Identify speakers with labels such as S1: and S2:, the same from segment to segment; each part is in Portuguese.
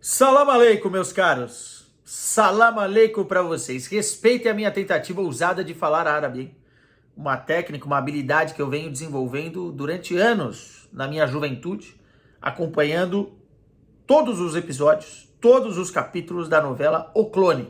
S1: Salam aleikum, meus caros. Salam aleikum para vocês. Respeitem a minha tentativa ousada de falar árabe, hein? Uma técnica, uma habilidade que eu venho desenvolvendo durante anos na minha juventude, acompanhando todos os episódios, todos os capítulos da novela O Clone,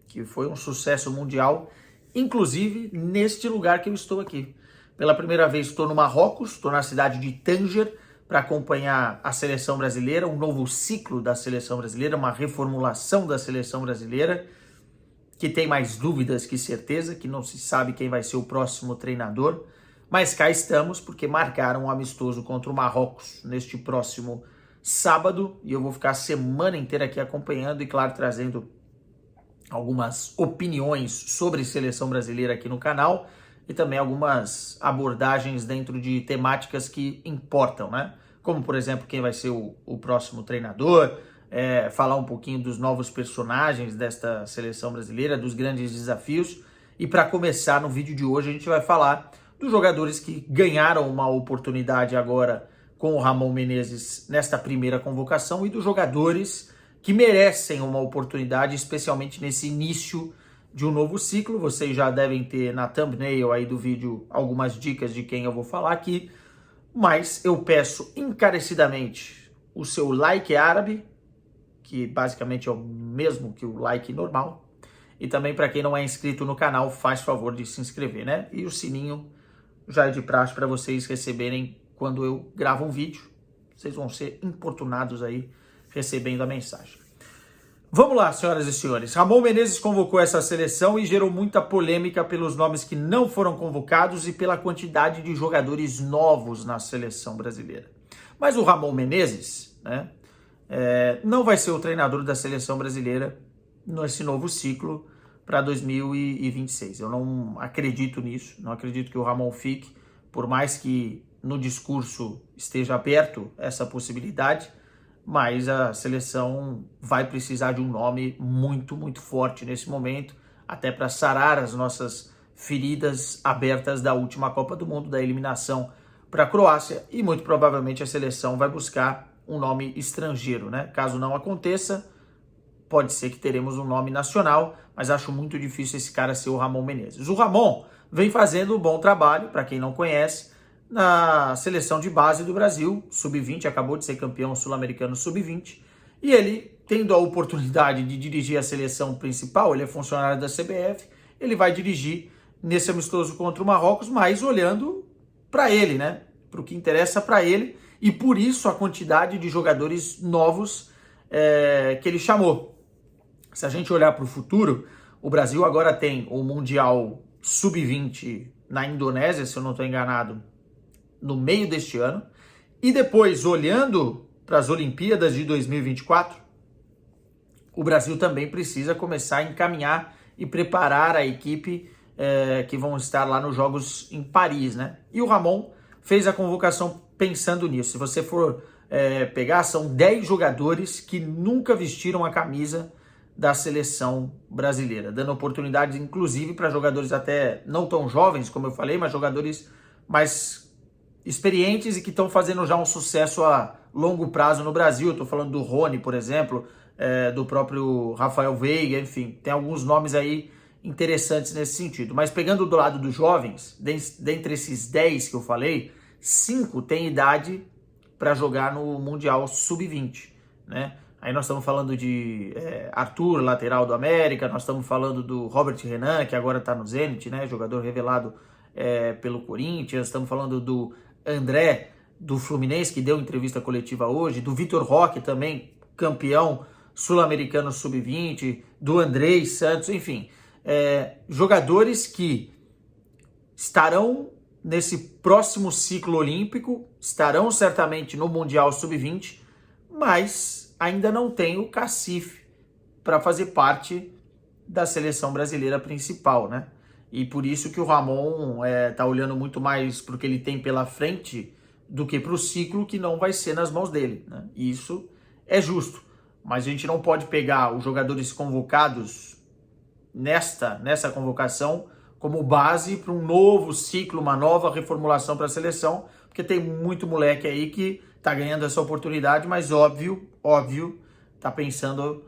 S1: que foi um sucesso mundial, inclusive neste lugar que eu estou aqui. Pela primeira vez estou no Marrocos, estou na cidade de Tanger, para acompanhar a seleção brasileira, um novo ciclo da seleção brasileira, uma reformulação da seleção brasileira, que tem mais dúvidas que certeza, que não se sabe quem vai ser o próximo treinador, mas cá estamos porque marcaram um amistoso contra o Marrocos neste próximo sábado, e eu vou ficar a semana inteira aqui acompanhando e, claro, trazendo algumas opiniões sobre seleção brasileira aqui no canal, e também algumas abordagens dentro de temáticas que importam, né? Como, por exemplo, quem vai ser o próximo treinador, falar um pouquinho dos novos personagens desta seleção brasileira, dos grandes desafios. E para começar, no vídeo de hoje, a gente vai falar dos jogadores que ganharam uma oportunidade agora com o Ramon Menezes nesta primeira convocação e dos jogadores que merecem uma oportunidade, especialmente nesse início de um novo ciclo. Vocês já devem ter na thumbnail aí do vídeo algumas dicas de quem eu vou falar aqui, mas eu peço encarecidamente o seu like árabe, que basicamente é o mesmo que o like normal, e também para quem não é inscrito no canal, faz favor de se inscrever, né? E o sininho já é de praxe para vocês receberem quando eu gravo um vídeo. Vocês vão ser importunados aí recebendo a mensagem. Vamos lá, senhoras e senhores. Ramon Menezes convocou essa seleção e gerou muita polêmica pelos nomes que não foram convocados e pela quantidade de jogadores novos na seleção brasileira. Mas o Ramon Menezes, né, não vai ser o treinador da seleção brasileira nesse novo ciclo para 2026. Eu não acredito nisso, não acredito que o Ramon fique, por mais que no discurso esteja aberto essa possibilidade, mas a seleção vai precisar de um nome muito, muito forte nesse momento, até para sarar as nossas feridas abertas da última Copa do Mundo, da eliminação para a Croácia, e muito provavelmente a seleção vai buscar um nome estrangeiro, né? Caso não aconteça, pode ser que teremos um nome nacional, mas acho muito difícil esse cara ser o Ramon Menezes. O Ramon vem fazendo um bom trabalho, para quem não conhece, na seleção de base do Brasil, sub-20, acabou de ser campeão sul-americano sub-20, e ele, tendo a oportunidade de dirigir a seleção principal, ele é funcionário da CBF, ele vai dirigir nesse amistoso contra o Marrocos, mas olhando para ele, né? Para o que interessa para ele, e por isso a quantidade de jogadores novos que ele chamou. Se a gente olhar para o futuro, o Brasil agora tem o Mundial sub-20 na Indonésia, se eu não estou enganado, no meio deste ano, e depois, olhando para as Olimpíadas de 2024, o Brasil também precisa começar a encaminhar e preparar a equipe que vão estar lá nos Jogos em Paris, né? E o Ramon fez a convocação pensando nisso. Se você for pegar, são 10 jogadores que nunca vestiram a camisa da seleção brasileira, dando oportunidades, inclusive, para jogadores até não tão jovens, como eu falei, mas jogadores mais experientes e que estão fazendo já um sucesso a longo prazo no Brasil. Eu estou falando do Rony, por exemplo, do próprio Rafael Veiga, enfim, tem alguns nomes aí interessantes nesse sentido. Mas pegando do lado dos jovens, dentre esses 10 que eu falei, 5 têm idade para jogar no Mundial Sub-20, né? Aí nós estamos falando de Arthur, lateral do América, nós estamos falando do Robert Renan, que agora está no Zenit, né? Jogador revelado pelo Corinthians, estamos falando do André, do Fluminense, que deu entrevista coletiva hoje, do Vitor Roque também, campeão sul-americano sub-20, do Andrei Santos, enfim, jogadores que estarão nesse próximo ciclo olímpico, estarão certamente no Mundial sub-20, mas ainda não tem o cacife para fazer parte da seleção brasileira principal, né? E por isso que o Ramon tá olhando muito mais para o que ele tem pela frente do que para o ciclo que não vai ser nas mãos dele, né? E isso é justo, mas a gente não pode pegar os jogadores convocados nessa convocação como base para um novo ciclo, uma nova reformulação para a seleção, porque tem muito moleque aí que tá ganhando essa oportunidade, mas óbvio está pensando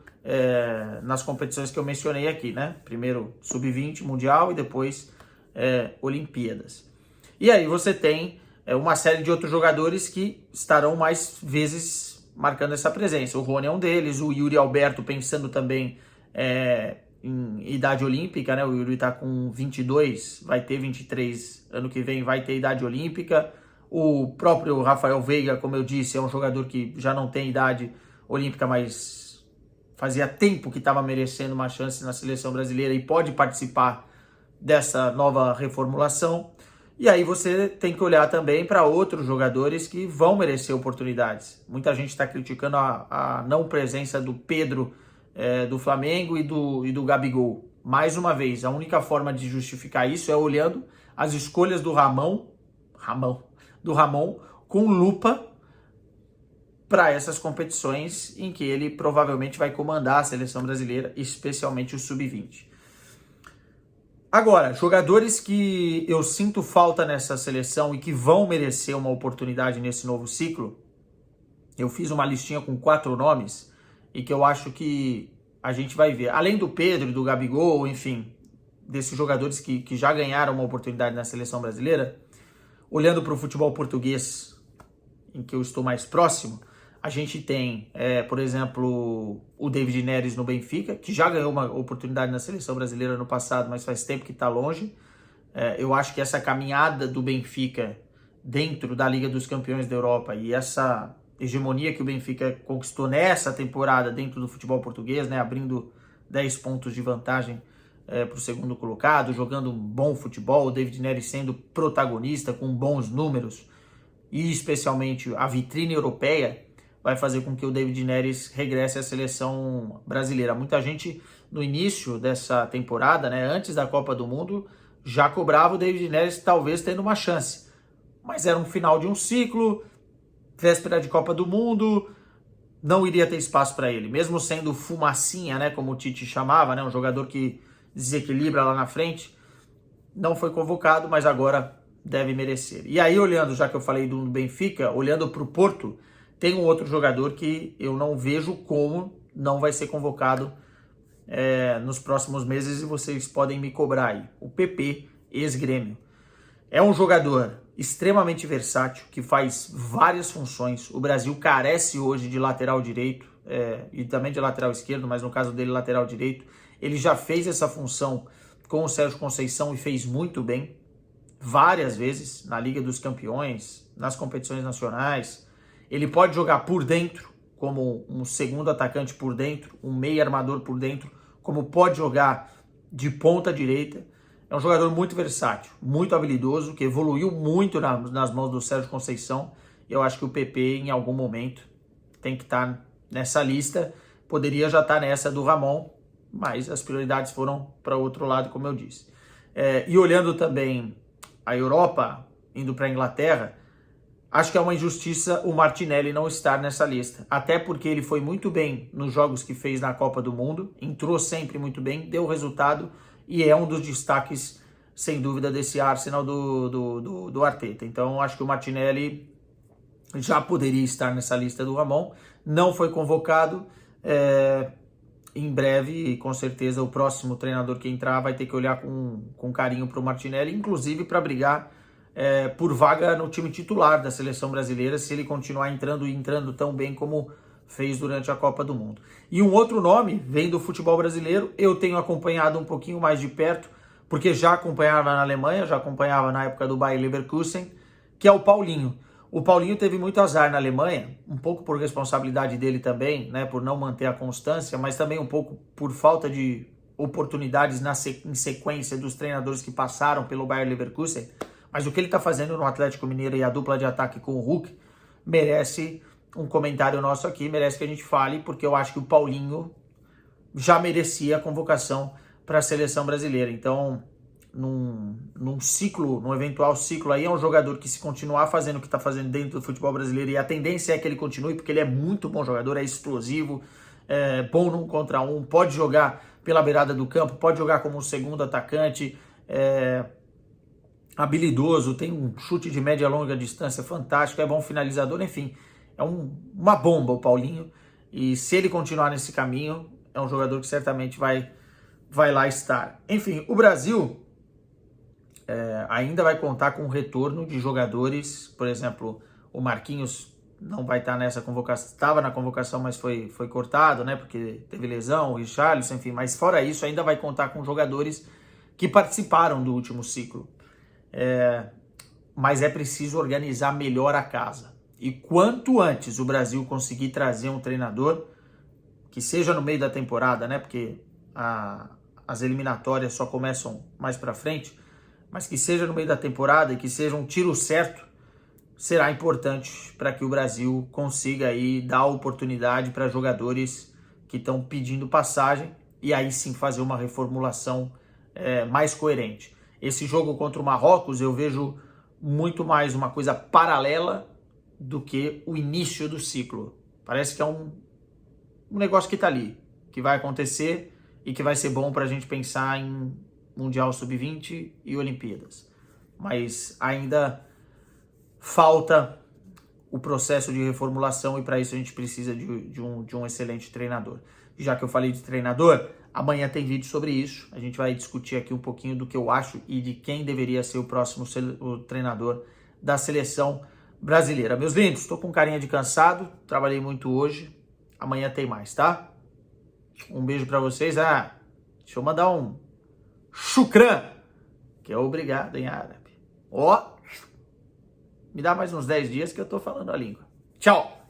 S1: nas competições que eu mencionei aqui, né? Primeiro Sub-20 Mundial e depois Olimpíadas. E aí você tem uma série de outros jogadores que estarão mais vezes marcando essa presença. O Rony é um deles, o Yuri Alberto pensando também em idade olímpica, né? O Yuri está com 22, vai ter 23 ano que vem, vai ter idade olímpica. O próprio Rafael Veiga, como eu disse, é um jogador que já não tem idade olímpica, mas fazia tempo que estava merecendo uma chance na seleção brasileira e pode participar dessa nova reformulação. E aí você tem que olhar também para outros jogadores que vão merecer oportunidades. Muita gente está criticando a não presença do Pedro do Flamengo e do Gabigol. Mais uma vez, a única forma de justificar isso é olhando as escolhas do Ramon com lupa para essas competições em que ele provavelmente vai comandar a seleção brasileira, especialmente o Sub-20. Agora, jogadores que eu sinto falta nessa seleção e que vão merecer uma oportunidade nesse novo ciclo, eu fiz uma listinha com 4 nomes e que eu acho que a gente vai ver. Além do Pedro e do Gabigol, enfim, desses jogadores que já ganharam uma oportunidade na seleção brasileira, olhando para o futebol português, em que eu estou mais próximo, a gente tem, por exemplo, o David Neres no Benfica, que já ganhou uma oportunidade na seleção brasileira no passado, mas faz tempo que está longe. Eu acho que essa caminhada do Benfica dentro da Liga dos Campeões da Europa e essa hegemonia que o Benfica conquistou nessa temporada dentro do futebol português, né, abrindo 10 pontos de vantagem para o segundo colocado, jogando um bom futebol, o David Neres sendo protagonista com bons números e especialmente a vitrine europeia, vai fazer com que o David Neres regresse à seleção brasileira. Muita gente, no início dessa temporada, né, antes da Copa do Mundo, já cobrava o David Neres talvez tendo uma chance. Mas era um final de um ciclo, véspera de Copa do Mundo, não iria ter espaço para ele. Mesmo sendo fumacinha, né, como o Tite chamava, né, um jogador que desequilibra lá na frente, não foi convocado, mas agora deve merecer. E aí, olhando, já que eu falei do Benfica, olhando para o Porto, tem um outro jogador que eu não vejo como não vai ser convocado nos próximos meses e vocês podem me cobrar aí. O PP, ex-Grêmio. É um jogador extremamente versátil, que faz várias funções. O Brasil carece hoje de lateral direito e também de lateral esquerdo, mas no caso dele, lateral direito. Ele já fez essa função com o Sérgio Conceição e fez muito bem, várias vezes, na Liga dos Campeões, nas competições nacionais. Ele pode jogar por dentro, como um segundo atacante por dentro, um meio armador por dentro, como pode jogar de ponta direita. É um jogador muito versátil, muito habilidoso, que evoluiu muito nas mãos do Sérgio Conceição. Eu acho que o PP, em algum momento, tem que estar nessa lista. Poderia já estar nessa do Ramon, mas as prioridades foram para o outro lado, como eu disse. E olhando também a Europa, indo para a Inglaterra, acho que é uma injustiça o Martinelli não estar nessa lista. Até porque ele foi muito bem nos jogos que fez na Copa do Mundo, entrou sempre muito bem, deu resultado e é um dos destaques, sem dúvida, desse Arsenal do Arteta. Então, acho que o Martinelli já poderia estar nessa lista do Ramon. Não foi convocado. Em breve, com certeza, o próximo treinador que entrar vai ter que olhar com carinho para o Martinelli, inclusive para brigar por vaga no time titular da seleção brasileira, se ele continuar entrando tão bem como fez durante a Copa do Mundo. E um outro nome vem do futebol brasileiro, eu tenho acompanhado um pouquinho mais de perto, porque já acompanhava na Alemanha, já acompanhava na época do Bayer Leverkusen, que é o Paulinho. O Paulinho teve muito azar na Alemanha, um pouco por responsabilidade dele também, né, por não manter a constância, mas também um pouco por falta de oportunidades em sequência dos treinadores que passaram pelo Bayer Leverkusen. Mas o que ele está fazendo no Atlético Mineiro e a dupla de ataque com o Hulk merece um comentário nosso aqui, merece que a gente fale, porque eu acho que o Paulinho já merecia a convocação para a seleção brasileira. Então, num eventual ciclo aí, é um jogador que, se continuar fazendo o que está fazendo dentro do futebol brasileiro, e a tendência é que ele continue, porque ele é muito bom jogador, é explosivo, é bom num contra um, pode jogar pela beirada do campo, pode jogar como um segundo atacante, habilidoso, tem um chute de média e longa distância fantástico, é bom finalizador, enfim, é uma bomba o Paulinho. E se ele continuar nesse caminho, é um jogador que certamente vai lá estar. Enfim, o Brasil ainda vai contar com o retorno de jogadores, por exemplo, o Marquinhos não vai estar nessa convocação, estava na convocação, mas foi cortado, né, porque teve lesão, o Richarlison, enfim, mas fora isso, ainda vai contar com jogadores que participaram do último ciclo. Mas é preciso organizar melhor a casa. E quanto antes o Brasil conseguir trazer um treinador, que seja no meio da temporada, né, porque as eliminatórias só começam mais para frente, mas que seja no meio da temporada e que seja um tiro certo, será importante para que o Brasil consiga aí dar oportunidade para jogadores que estão pedindo passagem e aí sim fazer uma reformulação mais coerente. Esse jogo contra o Marrocos eu vejo muito mais uma coisa paralela do que o início do ciclo. Parece que é um negócio que está ali, que vai acontecer e que vai ser bom para a gente pensar em Mundial Sub-20 e Olimpíadas. Mas ainda falta o processo de reformulação e para isso a gente precisa de um excelente treinador. Já que eu falei de treinador, amanhã tem vídeo sobre isso. A gente vai discutir aqui um pouquinho do que eu acho e de quem deveria ser o próximo treinador da seleção brasileira. Meus lindos, estou com carinha de cansado, trabalhei muito hoje. Amanhã tem mais, tá? Um beijo para vocês. Deixa eu mandar um shukran, que é obrigado em árabe. Me dá mais uns 10 dias que eu tô falando a língua. Tchau!